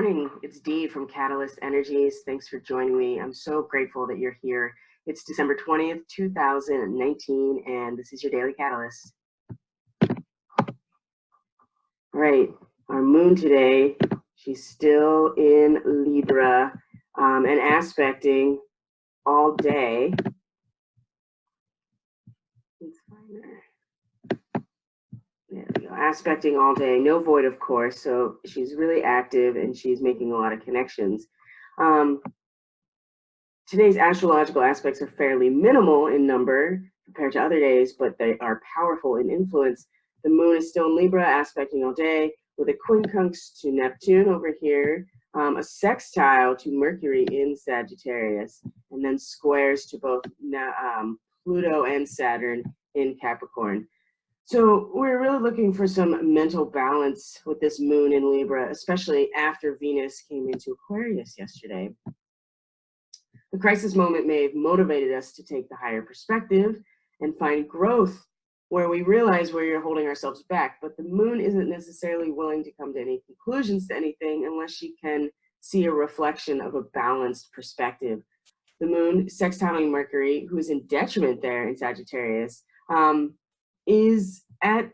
morning. It's Dee from CatalystEnergies. Thanks for joining me. I'm so grateful that you're here. It's December 20th, 2019, and this is your Daily Catalyst. All right, our moon today, she's still in Libra and aspecting all day. Let's find her. There we go, aspecting all day, no void, of course, so she's really active and she's making a lot of connections. Today's astrological aspects are fairly minimal in number compared to other days, but they are powerful in influence. The moon is still in Libra, aspecting all day, with a quincunx to Neptune over here, a sextile to Mercury in Sagittarius, and then squares to both Pluto and Saturn in Capricorn. So we're really looking for some mental balance with this moon in Libra, especially after Venus came into Aquarius yesterday. The crisis moment may have motivated us to take the higher perspective and find growth where we realize where you're holding ourselves back. But the moon isn't necessarily willing to come to any conclusions to anything unless she can see a reflection of a balanced perspective. The moon sextiling Mercury, who is in detriment there in Sagittarius, is at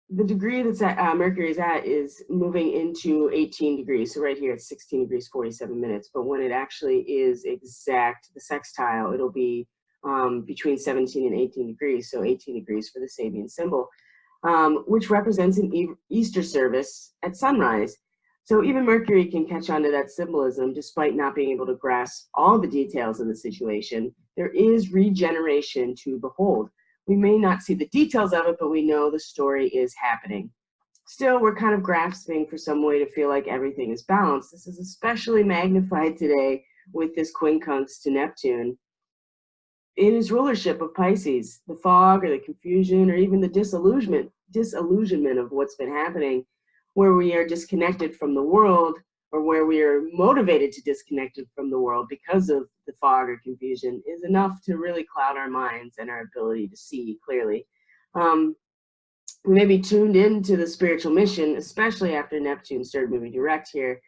the degree that Mercury is at is moving into 18 degrees. So right here it's 16 degrees, 47 minutes. But when it actually is exact, the sextile, it'll be between 17 and 18 degrees. So 18 degrees for the Sabian symbol, which represents an Easter service at sunrise. So even Mercury can catch on to that symbolism despite not being able to grasp all the details of the situation. There is regeneration to behold. We may not see the details of it, but we know the story is happening. Still, we're kind of grasping for some way to feel like everything is balanced. This is especially magnified today with this quincunx to Neptune in his rulership of Pisces. The fog or the confusion or even the disillusionment of what's been happening, where we are disconnected from the world, or where we are motivated to disconnect from the world because of the fog or confusion, is enough to really cloud our minds and our ability to see clearly. We may be tuned into the spiritual mission, especially after Neptune started moving direct here,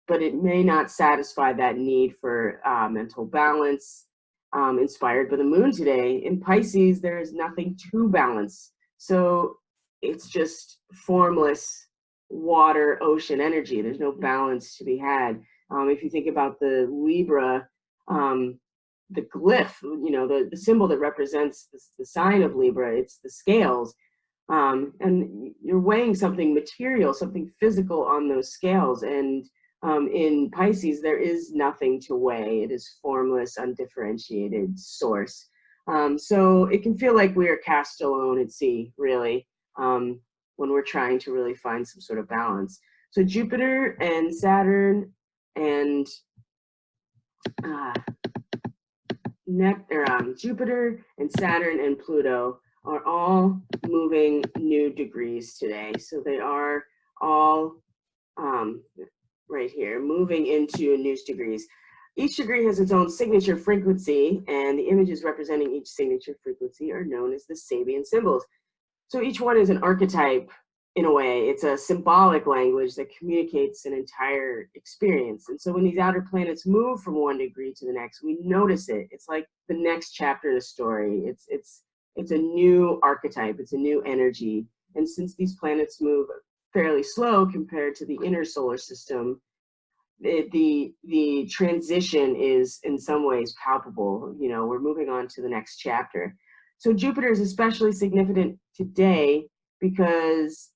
but it may not satisfy that need for mental balance inspired by the moon today. In Pisces, there is nothing to balance. So it's just formless water, ocean energy. There's no balance to be had. If you think about the Libra, the glyph, you know, the symbol that represents the sign of Libra, it's the scales. And you're weighing something material, something physical on those scales. And in Pisces, there is nothing to weigh. It is formless, undifferentiated source. So it can feel like we are cast alone at sea, really. When we're trying to really find some sort of balance. So Jupiter and Saturn and Jupiter and Saturn and Pluto are all moving new degrees today. So they are all right here, moving into new degrees. Each degree has its own signature frequency, and the images representing each signature frequency are known as the Sabian symbols. So each one is an archetype in a way. It's a symbolic language that communicates an entire experience. And so when these outer planets move from one degree to the next, we notice it. It's like the next chapter of the story. It's a new archetype. It's a new energy. And since these planets move fairly slow compared to the inner solar system, the transition is in some ways palpable. You know, we're moving on to the next chapter. So Jupiter is especially significant today because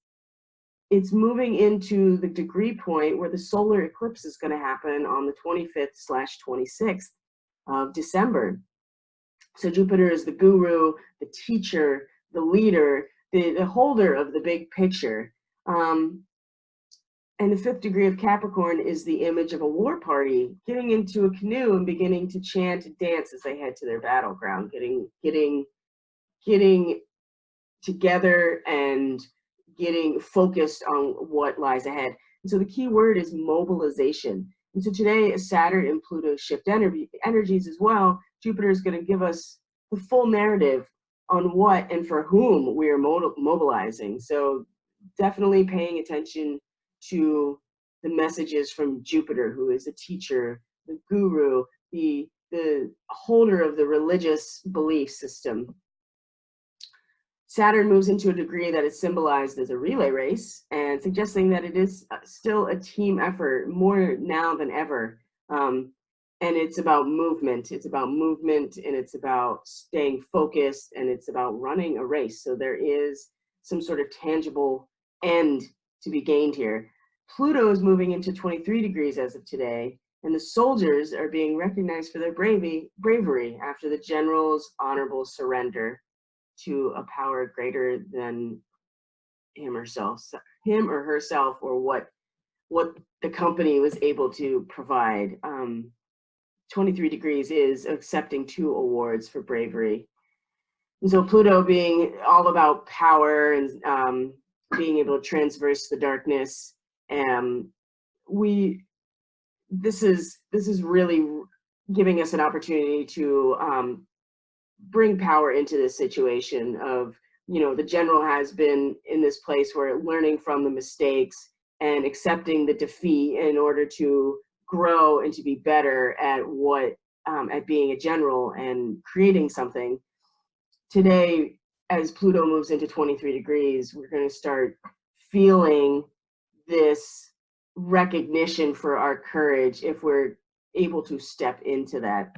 it's moving into the degree point where the solar eclipse is going to happen on the 25th/26th of December. So Jupiter is the guru, the teacher, the leader, the holder of the big picture. And the 5th degree of Capricorn is the image of a war party getting into a canoe and beginning to chant and dance as they head to their battleground, getting together and getting focused on what lies ahead. And so the key word is mobilization. And so today, as Saturn and Pluto shift energies as well, Jupiter is going to give us the full narrative on what and for whom we are mobilizing. So definitely paying attention to the messages from Jupiter, who is the teacher, the guru, the holder of the religious belief system. Saturn moves into a degree that is symbolized as a relay race, and suggesting that it is still a team effort more now than ever. And it's about movement. It's about movement, and it's about staying focused, and it's about running a race. So there is some sort of tangible end to be gained here. Pluto is moving into 23 degrees as of today, and the soldiers are being recognized for their bravery after the general's honorable surrender to a power greater than him or herself, or what the company was able to provide. 23 degrees is accepting 2 awards for bravery. And so Pluto being all about power and being able to transverse the darkness, this is really giving us an opportunity to bring power into this situation of, the general has been in this place where learning from the mistakes and accepting the defeat in order to grow and to be better at at being a general and creating something. Today, as Pluto moves into 23 degrees, we're going to start feeling this recognition for our courage if we're able to step into that.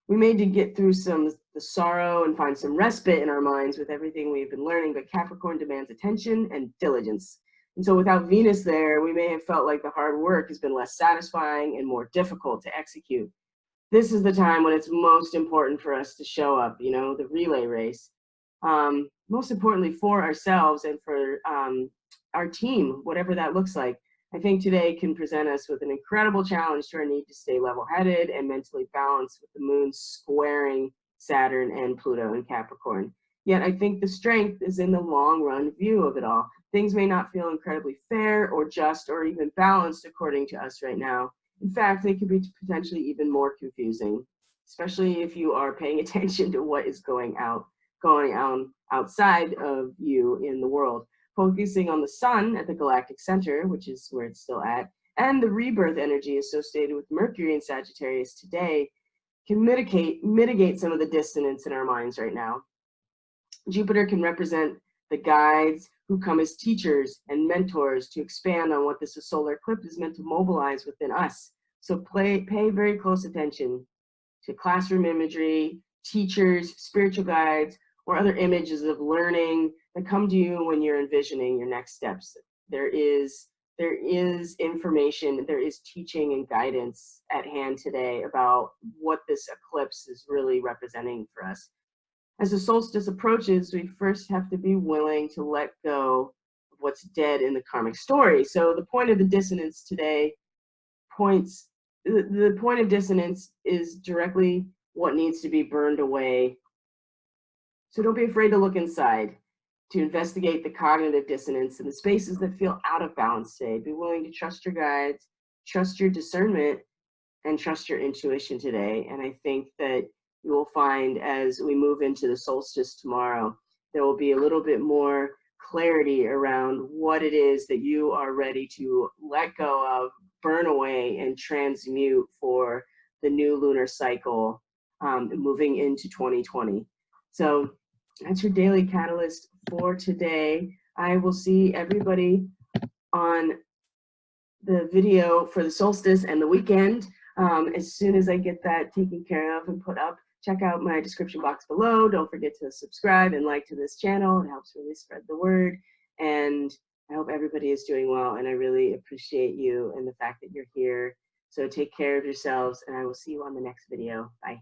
We may get through the sorrow and find some respite in our minds with everything we've been learning, but Capricorn demands attention and diligence. And so without Venus there, we may have felt like the hard work has been less satisfying and more difficult to execute. This is the time when it's most important for us to show up, the relay race. Most importantly for ourselves and for our team, whatever that looks like. I think today can present us with an incredible challenge to our need to stay level-headed and mentally balanced with the moon squaring Saturn and Pluto in Capricorn. Yet I think the strength is in the long-run view of it all. Things may not feel incredibly fair or just or even balanced according to us right now. In fact, they could be potentially even more confusing, especially if you are paying attention to what is going on outside of you in the world. Focusing on the sun at the galactic center, which is where it's still at, and the rebirth energy associated with Mercury in Sagittarius today can mitigate some of the dissonance in our minds right now. Jupiter can represent the guides who come as teachers and mentors to expand on what this solar eclipse is meant to mobilize within us. So pay very close attention to classroom imagery, teachers, spiritual guides, or other images of learning that come to you when you're envisioning your next steps. There is information, there is teaching and guidance at hand today about what this eclipse is really representing for us. As the solstice approaches, we first have to be willing to let go of what's dead in the karmic story. So the point of the dissonance today the point of dissonance is directly what needs to be burned away. So don't be afraid to look inside, to investigate the cognitive dissonance and the spaces that feel out of balance today. Be willing to trust your guides, trust your discernment, and trust your intuition today. And I think that you will find as we move into the solstice tomorrow, there will be a little bit more clarity around what it is that you are ready to let go of, burn away, and transmute for the new lunar cycle moving into 2020. So that's your daily catalyst for today. I will see everybody on the video for the solstice and the weekend. As soon as I get that taken care of and put up, check out my description box below. Don't forget to subscribe and like to this channel. It helps really spread the word. And I hope everybody is doing well. And I really appreciate you and the fact that you're here. So take care of yourselves, and I will see you on the next video. Bye.